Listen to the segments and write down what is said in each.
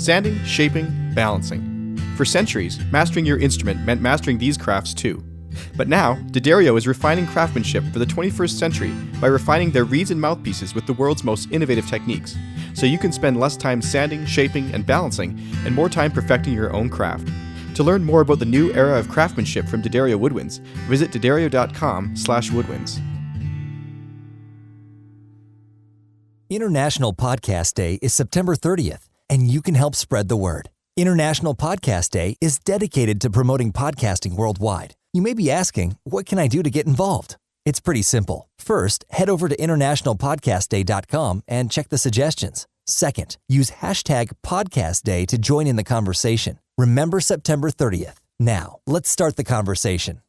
Sanding, shaping, balancing. For centuries, mastering your instrument meant mastering these crafts too. But now, D'Addario is refining craftsmanship for the 21st century by refining their reeds and mouthpieces with the world's most innovative techniques, so you can spend less time sanding, shaping, and balancing, and more time perfecting your own craft. To learn more about the new era of craftsmanship from D'Addario Woodwinds, visit d'addario.com/woodwinds. International Podcast Day is September 30th, and you can help spread the word. International Podcast Day is dedicated to promoting podcasting worldwide. You may be asking, what can I do to get involved? It's pretty simple. First, head over to internationalpodcastday.com and check the suggestions. Second, use hashtag podcastday to join in the conversation. Remember September 30th. Now, let's start the conversation.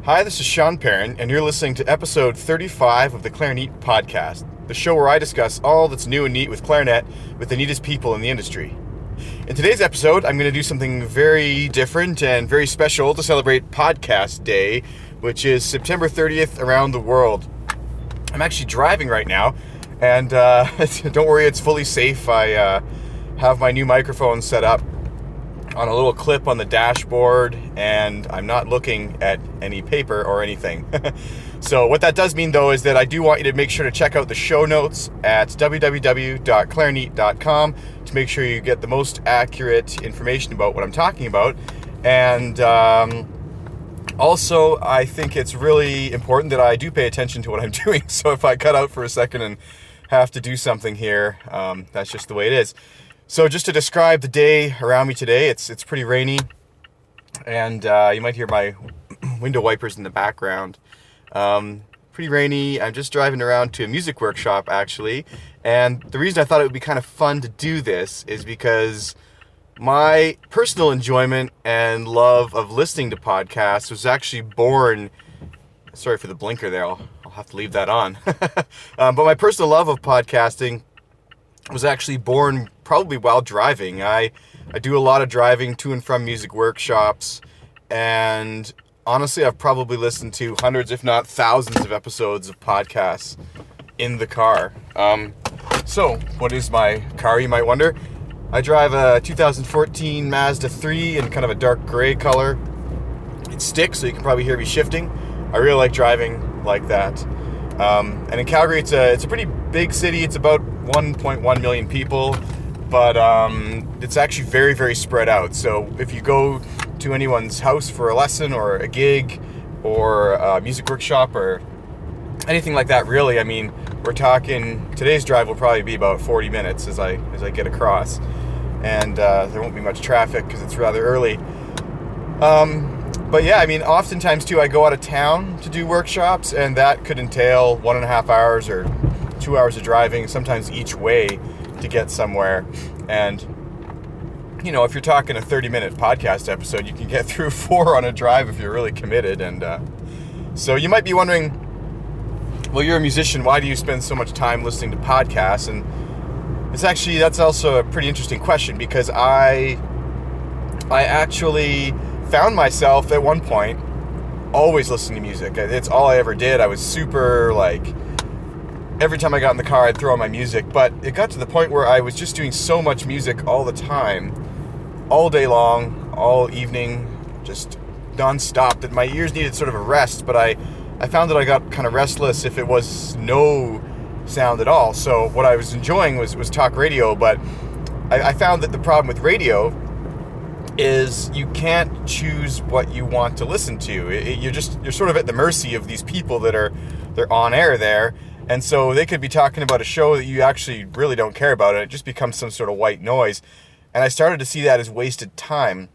Hi, this is Sean Perrin, and you're listening to episode 35 of the Clarineat podcast, the show where I discuss all that's new and neat with clarinet with the neatest people in the industry. In today's episode, I'm going to do something very different and very special to celebrate Podcast Day, which is September 30th around the world. I'm actually driving right now, and don't worry, it's fully safe. I have my new microphone set up on a little clip on the dashboard, and I'm not looking at any paper or anything. So what that does mean, though, is that I do want you to make sure to check out the show notes at www.clarineat.com to make sure you get the most accurate information about what I'm talking about. And also, I think it's really important that I do pay attention to what I'm doing. So if I cut out for a second and have to do something here, that's just the way it is. So just to describe the day around me today, it's pretty rainy, and you might hear my window wipers in the background. Pretty rainy. I'm just driving around to a music workshop, actually, and the reason I thought it would be kind of fun to do this is because my personal enjoyment and love of listening to podcasts was actually born... Sorry for the blinker there, I'll have to leave that on. But my personal love of podcasting was actually born probably while driving. I do a lot of driving to and from music workshops, and honestly, I've probably listened to hundreds, if not thousands, of episodes of podcasts in the car. So, what is my car, you might wonder? I drive a 2014 Mazda 3 in kind of a dark gray color. It's stick, so you can probably hear me shifting. I really like driving like that. And in Calgary, it's a pretty big city. It's about 1.1 million people, but it's actually very, very spread out. So if you go to anyone's house for a lesson or a gig or a music workshop or anything like that, really, I mean, we're talking, today's drive will probably be about 40 minutes as I get across, and there won't be much traffic because it's rather early. But yeah, I mean, oftentimes too, I go out of town to do workshops, and that could entail 1.5 hours or 2 hours of driving, sometimes each way to get somewhere. And, you know, if you're talking a 30-minute podcast episode, you can get through 4 on a drive if you're really committed. And so you might be wondering, well, you're a musician, why do you spend so much time listening to podcasts? And that's also a pretty interesting question, because I actually found myself at one point always listening to music. It's all I ever did. I was super, like, every time I got in the car, I'd throw on my music, but it got to the point where I was just doing so much music all the time, all day long, all evening, just non-stop, that my ears needed sort of a rest. But I found that I got kind of restless if it was no sound at all. So what I was enjoying was talk radio, but I found that the problem with radio is you can't choose what you want to listen to. You're sort of at the mercy of these people they're on air there, and so they could be talking about a show that you actually really don't care about, and it just becomes some sort of white noise. And I started to see that as wasted time,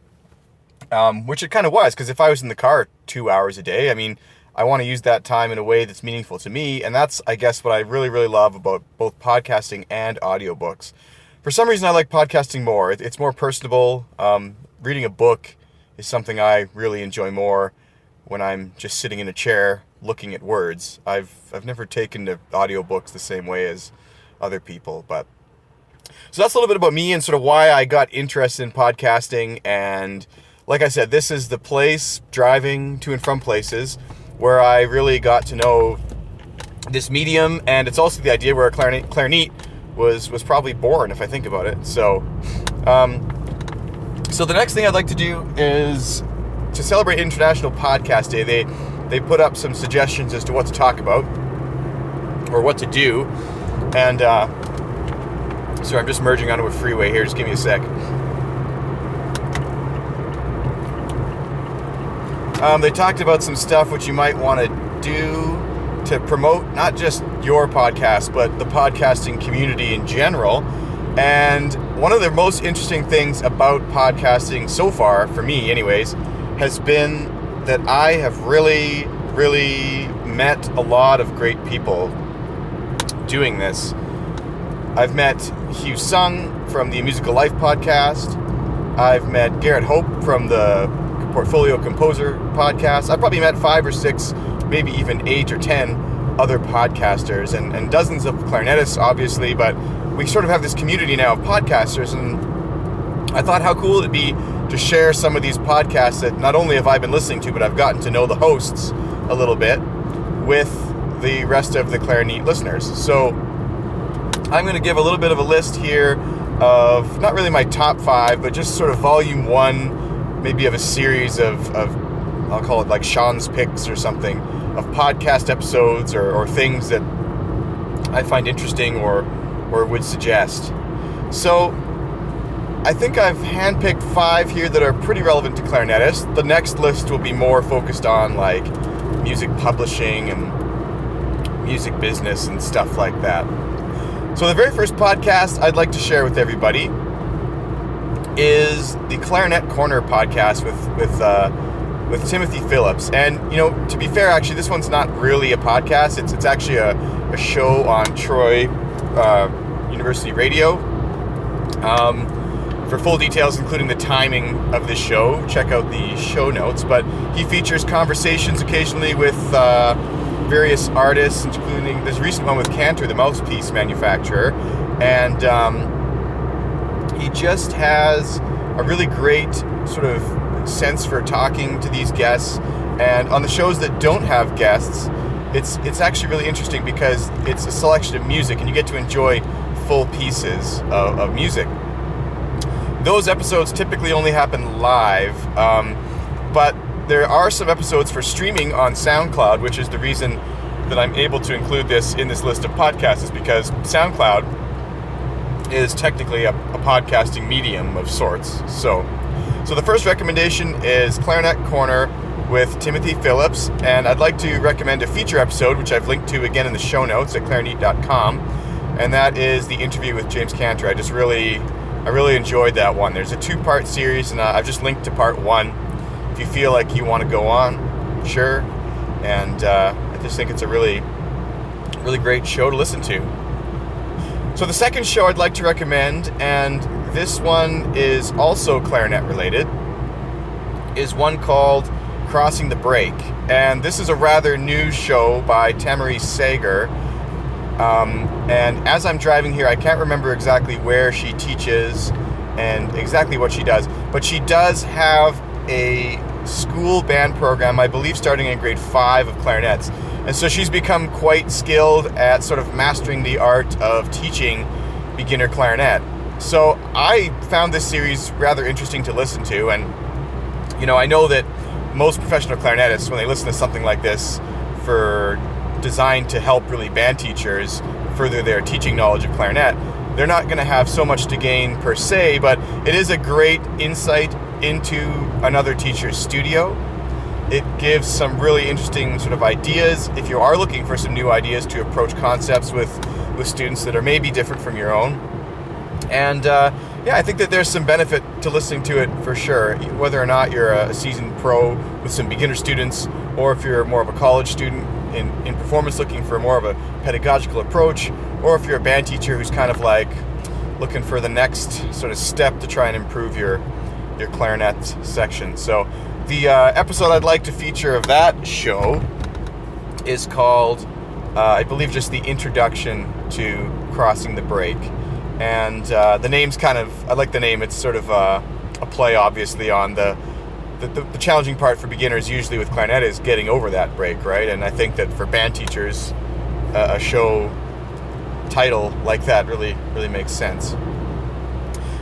which it kind of was, because if I was in the car 2 hours a day, I mean, I want to use that time in a way that's meaningful to me, and that's, I guess, what I really, really love about both podcasting and audiobooks. For some reason, I like podcasting more. It's more personable. Reading a book is something I really enjoy more when I'm just sitting in a chair looking at words. I've never taken to audiobooks the same way as other people, but so that's a little bit about me and sort of why I got interested in podcasting. And like I said, this is the place, driving to and from places, where I really got to know this medium, and it's also the idea where Clarineat was probably born, if I think about it. So so the next thing I'd like to do is to celebrate International Podcast Day. They put up some suggestions as to what to talk about or what to do, and sorry, I'm just merging onto a freeway here. Just give me a sec. They talked about some stuff which you might want to do to promote not just your podcast, but the podcasting community in general. And one of the most interesting things about podcasting so far, for me anyways, has been that I have really, really met a lot of great people doing this. I've met Hugh Sung from the Musical Life podcast. I've met Garrett Hope from the Portfolio Composer podcast. I've probably met 5 or 6, maybe even 8 or 10 other podcasters and dozens of clarinetists, obviously, but we sort of have this community now of podcasters, and I thought how cool it'd be to share some of these podcasts that not only have I been listening to, but I've gotten to know the hosts a little bit with the rest of the Clarineat listeners. So I'm going to give a little bit of a list here of not really my top 5, but just sort of volume 1, maybe of a series of I'll call it like Sean's picks or something, of podcast episodes or things that I find interesting or would suggest. So I think I've handpicked 5 here that are pretty relevant to clarinetists. The next list will be more focused on like music publishing and music business and stuff like that. So the very first podcast I'd like to share with everybody is the Clarinet Corner podcast with Timothy Phillips. And, you know, to be fair, actually, this one's not really a podcast. It's actually a show on Troy University Radio. For full details, including the timing of this show, check out the show notes. But he features conversations occasionally with various artists, including this recent one with Cantor, the mouthpiece manufacturer. And he just has a really great sort of sense for talking to these guests. And on the shows that don't have guests, it's actually really interesting because it's a selection of music and you get to enjoy full pieces of music. Those episodes typically only happen live, but there are some episodes for streaming on SoundCloud, which is the reason that I'm able to include this in this list of podcasts, is because SoundCloud is technically a podcasting medium of sorts. So the first recommendation is Clarinet Corner with Timothy Phillips, and I'd like to recommend a feature episode, which I've linked to again in the show notes at clarineat.com, and that is the interview with James Cantor. I really enjoyed that one. There's a 2-part series, and I've just linked to part 1. If you feel like you want to go on, sure. And I just think it's a really, really great show to listen to. So the second show I'd like to recommend, and this one is also clarinet related, is one called Crossing the Break. And this is a rather new show by Tamarise Sager. And as I'm driving here, I can't remember exactly where she teaches and exactly what she does, but she does have a school band program, I believe starting in grade 5 of clarinets. And so she's become quite skilled at sort of mastering the art of teaching beginner clarinet. So I found this series rather interesting to listen to, and you know, I know that most professional clarinetists, when they listen to something like this designed to help really band teachers further their teaching knowledge of clarinet, they're not going to have so much to gain per se, but it is a great insight into another teacher's studio. It gives some really interesting sort of ideas if you are looking for some new ideas to approach concepts with students that are maybe different from your own. And yeah, I think that there's some benefit to listening to it for sure, whether or not you're a seasoned pro with some beginner students, or if you're more of a college student in performance looking for more of a pedagogical approach, or if you're a band teacher who's kind of like looking for the next sort of step to try and improve your clarinet section. So the episode I'd like to feature of that show is called, I believe, just the introduction to Crossing the Break. And the name's kind of, I like the name. It's sort of a play, obviously, on the challenging part for beginners usually with clarinet is getting over that break, right? And I think that for band teachers, a show title like that really makes sense.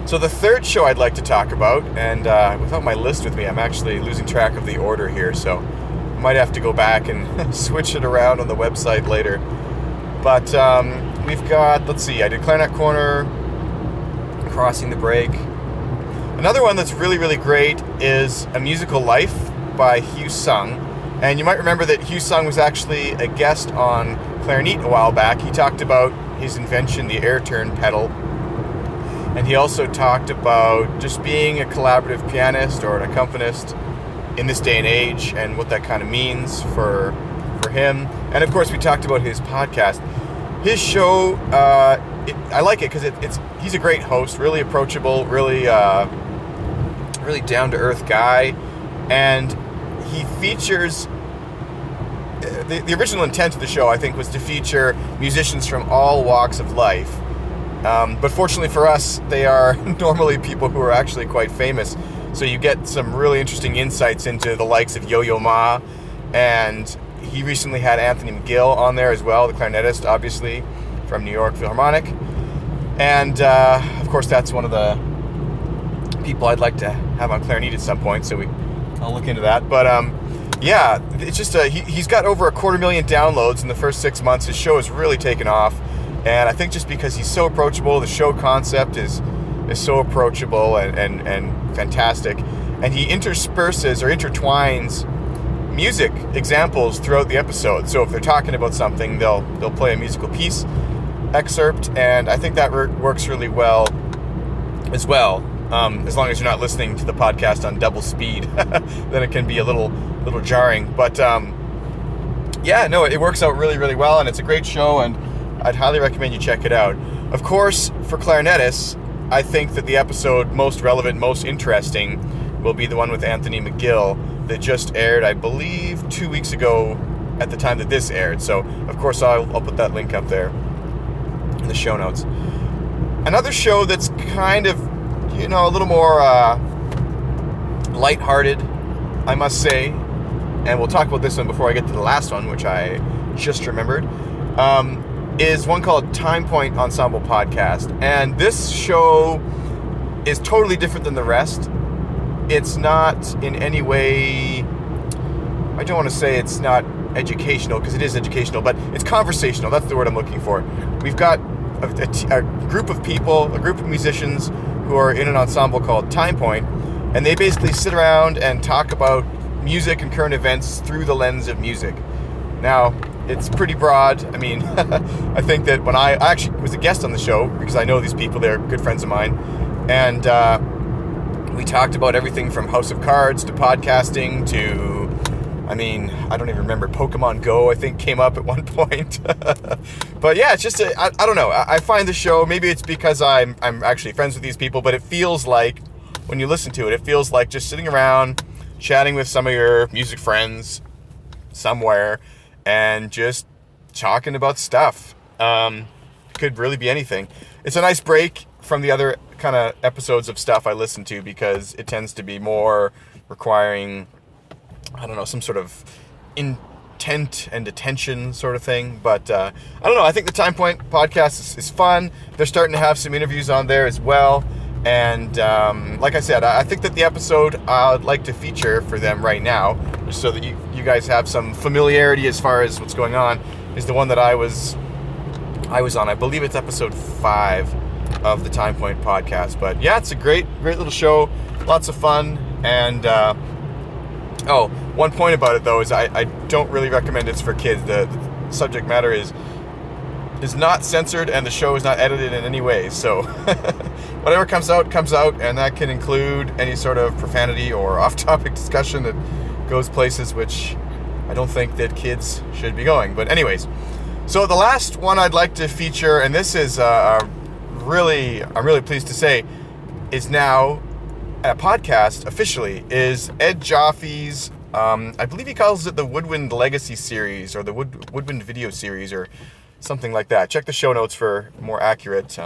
So the third show I'd like to talk about, and without my list with me, I'm actually losing track of the order here, so I might have to go back and switch it around on the website later. But we've got, let's see, I did Clarineat Corner, Crossing the Break. Another one that's really great is A Musical Life by Hugh Sung. And you might remember that Hugh Sung was actually a guest on Clarineat a while back. He talked about his invention, the air turn pedal. And he also talked about just being a collaborative pianist or an accompanist in this day and age and what that kind of means for him. And of course, we talked about his podcast. His show, I like it because he's a great host, really approachable, really down-to-earth guy. And he features... The original intent of the show, I think, was to feature musicians from all walks of life. But fortunately for us, they are normally people who are actually quite famous. So you get some really interesting insights into the likes of Yo-Yo Ma. And he recently had Anthony McGill on there as well, the clarinetist, obviously, from New York Philharmonic. And, of course, that's one of the people I'd like to have on Clarineat at some point. So I'll look into that. But, yeah, it's just he's got over 250,000 downloads in the first 6 months. His show has really taken off. And I think just because he's so approachable, the show concept is so approachable and fantastic. And he intersperses or intertwines music examples throughout the episode. So if they're talking about something, they'll play a musical piece excerpt. And I think that works really well as well. As long as you're not listening to the podcast on double speed, then it can be a little jarring. But yeah, no, it works out really well, and it's a great show, and I'd highly recommend you check it out. Of course, for clarinetists, I think that the episode most relevant, most interesting will be the one with Anthony McGill that just aired, I believe, 2 weeks ago at the time that this aired. So, of course, I'll put that link up there in the show notes. Another show that's kind of, a little more lighthearted, I must say, and we'll talk about this one before I get to the last one, which I just remembered, is one called Time Point Ensemble Podcast. And this show is totally different than the rest. It's not in any way, I don't want to say it's not educational, because it is educational, but it's conversational. That's the word I'm looking for. We've got a group of people, a group of musicians who are in an ensemble called Time Point, and they basically sit around and talk about music and current events through the lens of music. Now, it's pretty broad. I mean, I think that when I actually was a guest on the show, because I know these people, they're good friends of mine, and we talked about everything from House of Cards to podcasting to, I don't even remember, Pokemon Go, I think, came up at one point. But yeah, it's just, I don't know, I find the show, maybe it's because I'm actually friends with these people, but it feels like, when you listen to it, it feels like just sitting around, chatting with some of your music friends somewhere, and just talking about stuff. Could really be anything. It's a nice break from the other kind of episodes of stuff I listen to, because it tends to be more requiring, I don't know, some sort of intent and attention sort of thing. But I don't know, I think the Time Point podcast is fun. They're starting to have some interviews on there as well. And like I said, I think that the episode I'd like to feature for them right now, just so that you guys have some familiarity as far as what's going on, is the one that I was on. I believe it's episode 5 of the Time Point podcast. But yeah, it's a great little show, lots of fun. And one point about it though is I don't really recommend it's for kids. The subject matter is not censored, and the show is not edited in any way. So whatever comes out, and that can include any sort of profanity or off-topic discussion that goes places which I don't think that kids should be going. But anyways, so the last one I'd like to feature, and this is I'm really pleased to say, is now a podcast officially, is Ed Joffe's, I believe he calls it the Woodwind Legacy Series, or the Woodwind Video Series, or something like that. Check the show notes for more accurate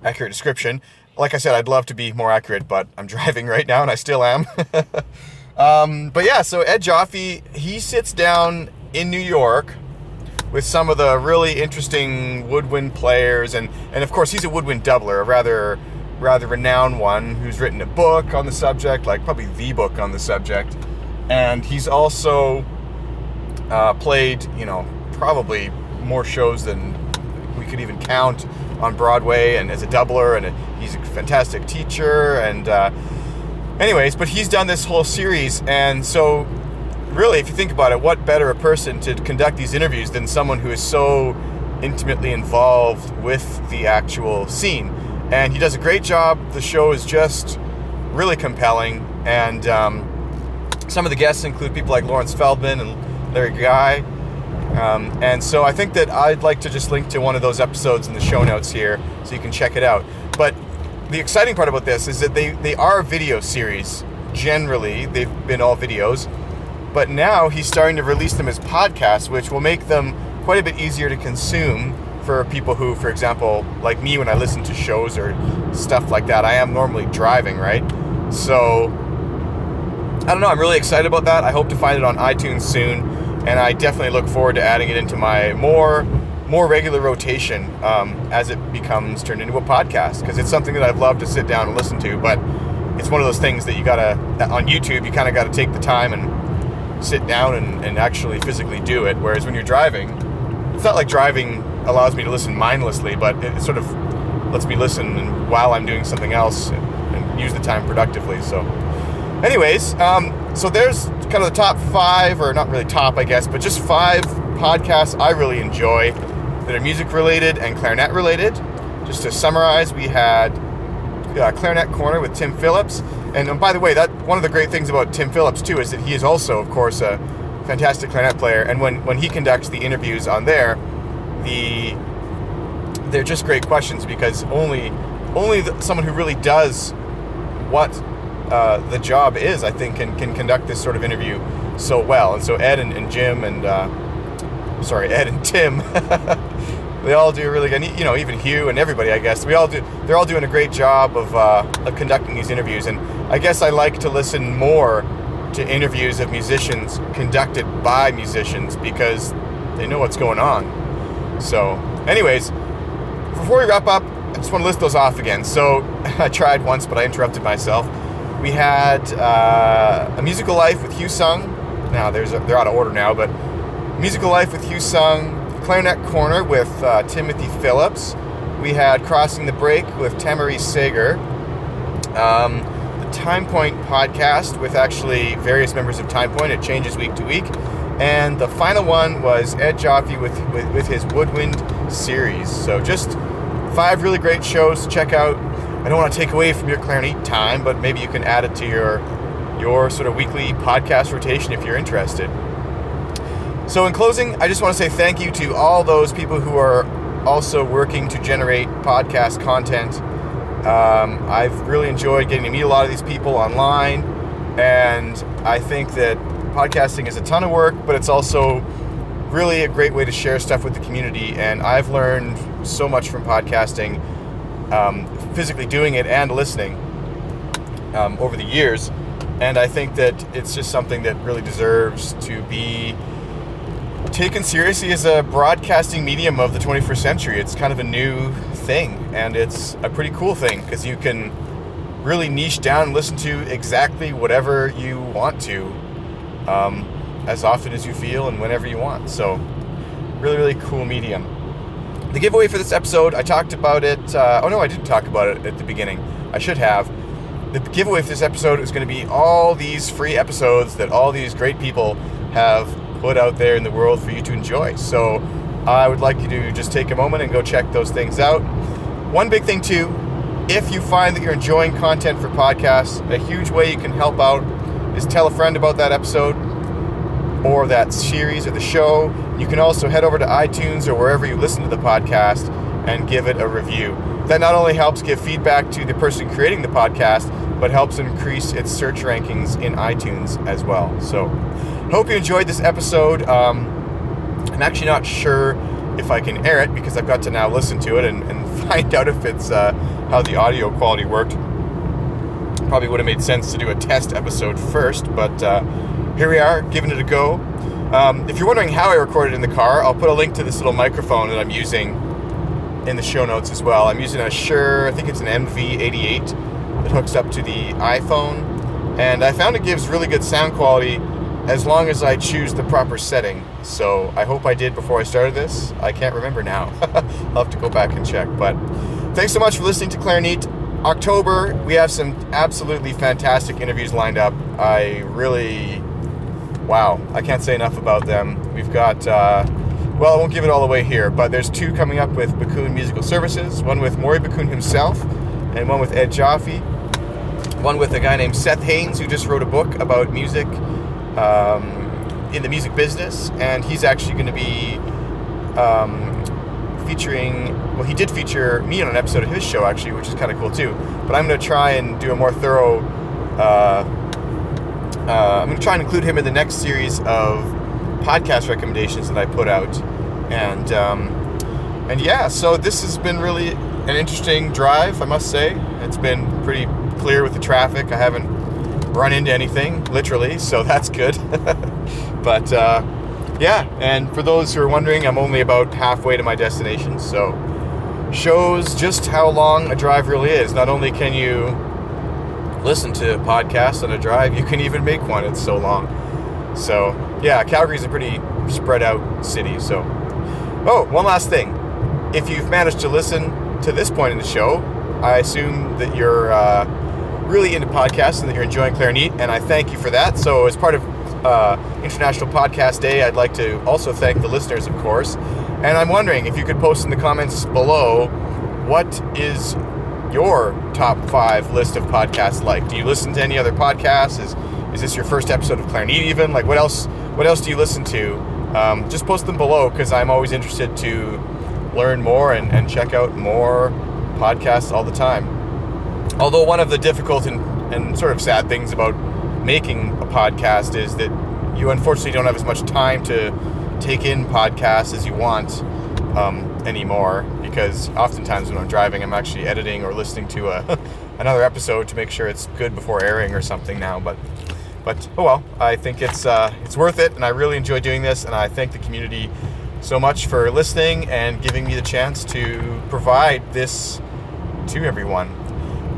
description. Like I said, I'd love to be more accurate, but I'm driving right now, and I still am. But yeah, so Ed Joffe, he sits down in New York with some of the really interesting woodwind players, and of course he's a woodwind doubler, a rather renowned one who's written a book on the subject, like probably the book on the subject, and he's also played, probably more shows than we could even count on Broadway, and as a doubler, and he's a fantastic teacher, and anyways, but he's done this whole series, and so really, if you think about it, what better a person to conduct these interviews than someone who is so intimately involved with the actual scene. And he does a great job. The show is just really compelling, and some of the guests include people like Lawrence Feldman and Larry Guy. And so I think that I'd like to just link to one of those episodes in the show notes here so you can check it out. But the exciting part about this is that they are a video series. Generally, they've been all videos. But now he's starting to release them as podcasts, which will make them quite a bit easier to consume for people who, for example, like me, when I listen to shows or stuff like that, I am normally driving, right? So, I don't know, I'm really excited about that. I hope to find it on iTunes soon, and I definitely look forward to adding it into my more regular rotation as it becomes turned into a podcast, because it's something that I've loved to sit down and listen to, but it's one of those things that on YouTube, you kind of got to take the time and sit down and actually physically do it, whereas when you're driving, it's not like driving allows me to listen mindlessly, but it sort of lets me listen while I'm doing something else and use the time productively. So anyways, so there's kind of the top 5, or not really top, I guess, but just 5 podcasts I really enjoy that are music related and clarinet related. Just to summarize, we had Clarinet Corner with Tim Phillips. And by the way, that one of the great things about Tim Phillips too is that he is also, of course, a fantastic clarinet player. And when he conducts the interviews on there, they're just great questions, because only someone who really does what the job is, I think, can conduct this sort of interview so well. And so Ed and Jim and Ed and Tim. They all do really good, even Hugh and everybody, I guess. They're all doing a great job of conducting these interviews. And I guess I like to listen more to interviews of musicians conducted by musicians, because they know what's going on. So, anyways, before we wrap up, I just want to list those off again. So, I tried once, but I interrupted myself. We had A Musical Life with Hugh Sung. Now, they're out of order now, but Musical Life with Hugh Sung, Clarinet Corner with Timothy Phillips. We had Crossing the Break with Tamari Sager. The Time Point podcast with actually various members of Time Point. It changes week to week. And the final one was Ed Jaffe with his Woodwind series. So just 5 really great shows to check out. I don't want to take away from your Clarineat time, but maybe you can add it to your sort of weekly podcast rotation if you're interested. So in closing, I just want to say thank you to all those people who are also working to generate podcast content. I've really enjoyed getting to meet a lot of these people online, and I think that podcasting is a ton of work, but it's also really a great way to share stuff with the community, and I've learned so much from podcasting, physically doing it and listening over the years, and I think that it's just something that really deserves to be taken seriously as a broadcasting medium of the 21st century. It's kind of a new thing, and it's a pretty cool thing, because you can really niche down and listen to exactly whatever you want to, as often as you feel and whenever you want. So really, really cool medium. The giveaway for this episode, I talked about it. I didn't talk about it at the beginning. I should have. The giveaway for this episode is going to be all these free episodes that all these great people have put out there in the world for you to enjoy. So I would like you to just take a moment and go check those things out. One big thing too, if you find that you're enjoying content for podcasts, a huge way you can help out is tell a friend about that episode or that series or the show. You can also head over to iTunes or wherever you listen to the podcast and give it a review. That not only helps give feedback to the person creating the podcast, but helps increase its search rankings in iTunes as well. So hope you enjoyed this episode. I'm actually not sure if I can air it, because I've got to now listen to it and find out if it's how the audio quality worked. Probably would have made sense to do a test episode first, but here we are, giving it a go. If you're wondering how I recorded in the car, I'll put a link to this little microphone that I'm using in the show notes as well. I'm using a Shure, I think it's an MV88 that hooks up to the iPhone, and I found it gives really good sound quality as long as I choose the proper setting. So I hope I did before I started this. I can't remember now. I'll have to go back and check. But thanks so much for listening to Clarineat. October, we have some absolutely fantastic interviews lined up. Wow, I can't say enough about them. We've got, well, I won't give it all away here, but there's 2 coming up with Bakun Musical Services, one with Maury Bakun himself, and one with Ed Jaffe, one with a guy named Seth Haynes, who just wrote a book about music in the music business, and he's actually going to be featuring, well, he did feature me on an episode of his show, actually, which is kind of cool too, but I'm going to try and do a more thorough, I'm going to try and include him in the next series of podcast recommendations that I put out, and yeah, so this has been really an interesting drive, I must say. It's been pretty clear with the traffic. I haven't run into anything, literally, so that's good. But yeah, and for those who are wondering, I'm only about halfway to my destination, so shows just how long a drive really is. Not only can you listen to podcasts on a drive, you can even make one. It's so long. So yeah, Calgary's a pretty spread out city. So, oh, one last thing. If you've managed to listen to this point in the show, I assume that you're really into podcasts and that you're enjoying Clarineat, and I thank you for that. So as part of International Podcast Day, I'd like to also thank the listeners, of course. And I'm wondering if you could post in the comments below, what is your top 5 list of podcasts like? Do you listen to any other podcasts? Is this your first episode of Clarineat even? Like, what else do you listen to? Just post them below, because I'm always interested to learn more and check out more podcasts all the time. Although one of the difficult and sort of sad things about making a podcast is that you unfortunately don't have as much time to take in podcasts as you want anymore, because oftentimes when I'm driving, I'm actually editing or listening to another episode to make sure it's good before airing or something now. But oh well, I think it's worth it, and I really enjoy doing this, and I thank the community so much for listening and giving me the chance to provide this to everyone.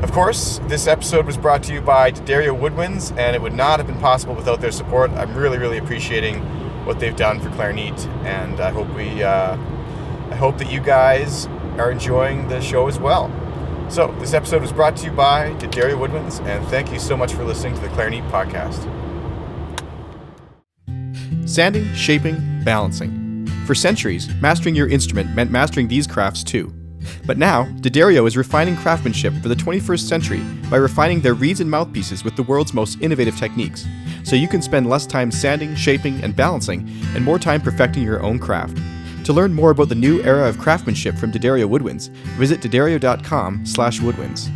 Of course, this episode was brought to you by D'Addario Woodwinds, and it would not have been possible without their support. I'm really, really appreciating what they've done for Clarineat, and I hope that you guys are enjoying the show as well. So, this episode was brought to you by D'Addario Woodwinds, and thank you so much for listening to the Clarineat podcast. Sanding, shaping, balancing. For centuries, mastering your instrument meant mastering these crafts too. But now, D'Addario is refining craftsmanship for the 21st century by refining their reeds and mouthpieces with the world's most innovative techniques, so you can spend less time sanding, shaping, and balancing, and more time perfecting your own craft. To learn more about the new era of craftsmanship from D'Addario Woodwinds, visit D'Addario.com/woodwinds.